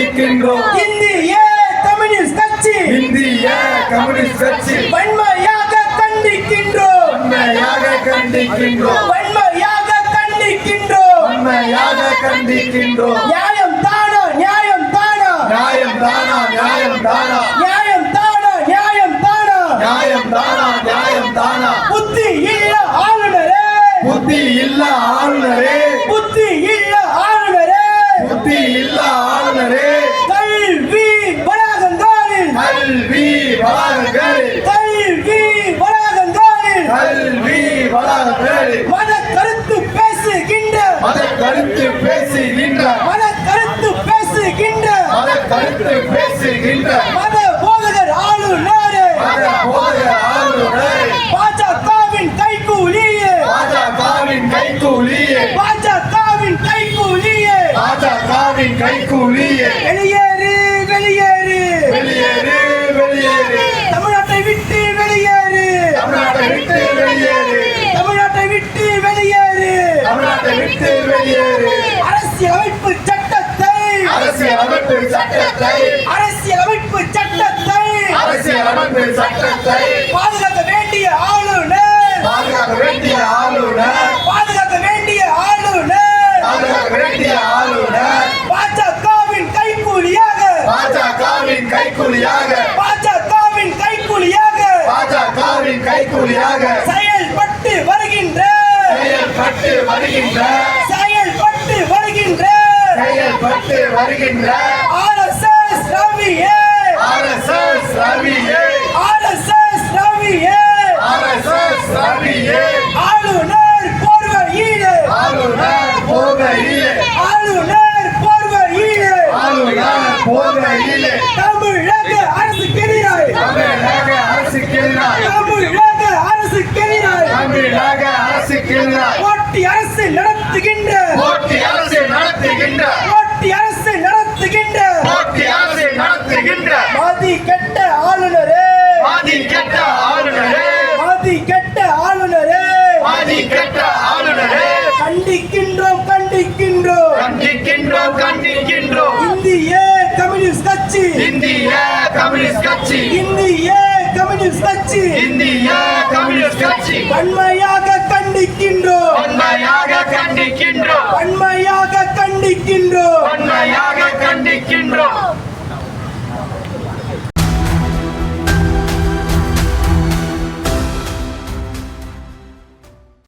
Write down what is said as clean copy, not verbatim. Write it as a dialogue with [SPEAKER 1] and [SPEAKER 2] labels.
[SPEAKER 1] கண்டிக்கின்றோம்.
[SPEAKER 2] இந்திய கம்யூனிஸ்ட் கட்சி
[SPEAKER 1] இந்திய கம்யூனிஸ்ட் கட்சி
[SPEAKER 2] வன்மையாக கண்டிக்கின்றோம்.
[SPEAKER 1] வன்மையாக கண்டிக்கின்றோம்.
[SPEAKER 2] வன்மையாக கண்டிக்கின்றோம்.
[SPEAKER 1] வன்மையாக கண்டிக்கின்றோம்.
[SPEAKER 2] நியாயம் தானா நியாயம் தானா
[SPEAKER 1] நியாயம் தானா நியாயம் தானா
[SPEAKER 2] நியாயம் தானா நியாயம் தானா
[SPEAKER 1] நியாயம் தானா நியாயம் தானா
[SPEAKER 2] புத்தி இல்ல ஆளுநரே
[SPEAKER 1] புத்தி இல்ல ஆளுநரே
[SPEAKER 2] புத்தி இல்ல ஆளுநரே
[SPEAKER 1] புத்தி இல்ல ஆளுநரே
[SPEAKER 2] கல்வி வளாகங்களில்
[SPEAKER 1] கல்வி வளாகங்களில்
[SPEAKER 2] கல்வி வளாகங்களில்
[SPEAKER 1] கல்வி வளாகங்களில்
[SPEAKER 2] மத கருத்து பேசுகின்ற
[SPEAKER 1] மத கருத்து பேசுகின்ற
[SPEAKER 2] மத கருத்து பேசுகின்ற
[SPEAKER 1] மத கருத்து பேசுகின்ற
[SPEAKER 2] மத போதகர் ஆளுநரே
[SPEAKER 1] மத போதகர் ஆளுநரே
[SPEAKER 2] பாஜகவின் கைகூலியே
[SPEAKER 1] பாஜகவின் கைக்கூலியே
[SPEAKER 2] பாஜகவின் கைகூலியே
[SPEAKER 1] பாஜகவின் கைக்கூலியே
[SPEAKER 2] வெளியேறு வெளியேறு
[SPEAKER 1] வெளியேறு வெளியேறு
[SPEAKER 2] தமிழ்நாட்டை விட்டு வெளியேறு
[SPEAKER 1] தமிழ்நாட்டை விட்டு வெளியேறு
[SPEAKER 2] தமிழ்நாட்டை விட்டு வெளியேறு
[SPEAKER 1] தமிழ்நாட்டை விட்டு வெளியேறு
[SPEAKER 2] அரசியலமைப்பு சட்டத்தை
[SPEAKER 1] அரசியலமைப்பு சட்டத்தை
[SPEAKER 2] அரசியலமைப்பு சட்டத்தை
[SPEAKER 1] அரசியலமைப்பு சட்டத்தை
[SPEAKER 2] பாதுகாக்க வேண்டிய ஆளுநர்
[SPEAKER 1] பாதுகாக்க வேண்டிய ஆளுநர்
[SPEAKER 2] பாதுகாக்க வேண்டிய ஆளுநர்
[SPEAKER 1] பாதுகாக்க வேண்டிய ஆளுநர்
[SPEAKER 2] பாஜகவின் கைகூலியாக
[SPEAKER 1] பாஜகவின் கைக்கூலியாக
[SPEAKER 2] பாஜகவின் கைகூலியாக
[SPEAKER 1] பாஜகவின் கைக்கூலியாக
[SPEAKER 2] செயல்பட்டு வருகின்ற
[SPEAKER 1] செயல்பட்டு வருகின்ற
[SPEAKER 2] செயல்பட்டு வருகின்ற
[SPEAKER 1] செயல்பட்டு வருகின்ற
[SPEAKER 2] ஆர்எஸ்எஸ் ரவியே
[SPEAKER 1] ஆர்எஸ்எஸ் ரவியே
[SPEAKER 2] ஆர்எஸ்எஸ் ரவியே
[SPEAKER 1] ஆர்எஸ்எஸ் ரவியே
[SPEAKER 2] ஆளுநர் போர்வையிலே
[SPEAKER 1] ஆளுநர் போகையிலே
[SPEAKER 2] ஆளுநர் போர்வையிலே
[SPEAKER 1] ஆளுநர் போகையிலே
[SPEAKER 2] தமிழக அரசுக்கு எதிராக
[SPEAKER 1] தமிழக அரசுக்கு எதிராக
[SPEAKER 2] தமிழக அரசுக்கு எதிராக
[SPEAKER 1] தமிழக அரசுக்கு எதிராக
[SPEAKER 2] ஓட்டி அரசு நடத்துகின்ற
[SPEAKER 1] போட்டி அரசு நடத்துகின்ற
[SPEAKER 2] ஓட்டி அரசு நடத்துகின்ற
[SPEAKER 1] போட்டி அரசு நடத்துகின்ற
[SPEAKER 2] மதி கெட்ட ஆளுநரே
[SPEAKER 1] ஆதி கெட்ட ஆளுநரே
[SPEAKER 2] மதி கெட்ட ஆளுநரே
[SPEAKER 1] ஆதி கெட்ட ஆளுநரே
[SPEAKER 2] கண்டிக்கின்றோம் கண்டிக்கின்றோம்
[SPEAKER 1] கண்டிக்கின்றோம் கண்டிக்கின்றோம்
[SPEAKER 2] இந்திய கம்யூனிஸ்ட் கட்சி
[SPEAKER 1] இந்திய கம்யூனிஸ்ட் கட்சி
[SPEAKER 2] இந்திய கம்யூனிஸ்ட் கட்சி
[SPEAKER 1] இந்திய கம்யூனிஸ்ட் கட்சி
[SPEAKER 2] வன்மையாக கண்டிக்கின்றோம்
[SPEAKER 1] வன்மையாக கண்டிக்கின்றோம்
[SPEAKER 2] வன்மையாக கண்டிக்கின்றோம்
[SPEAKER 1] வன்மையாக கண்டிக்கின்றோம்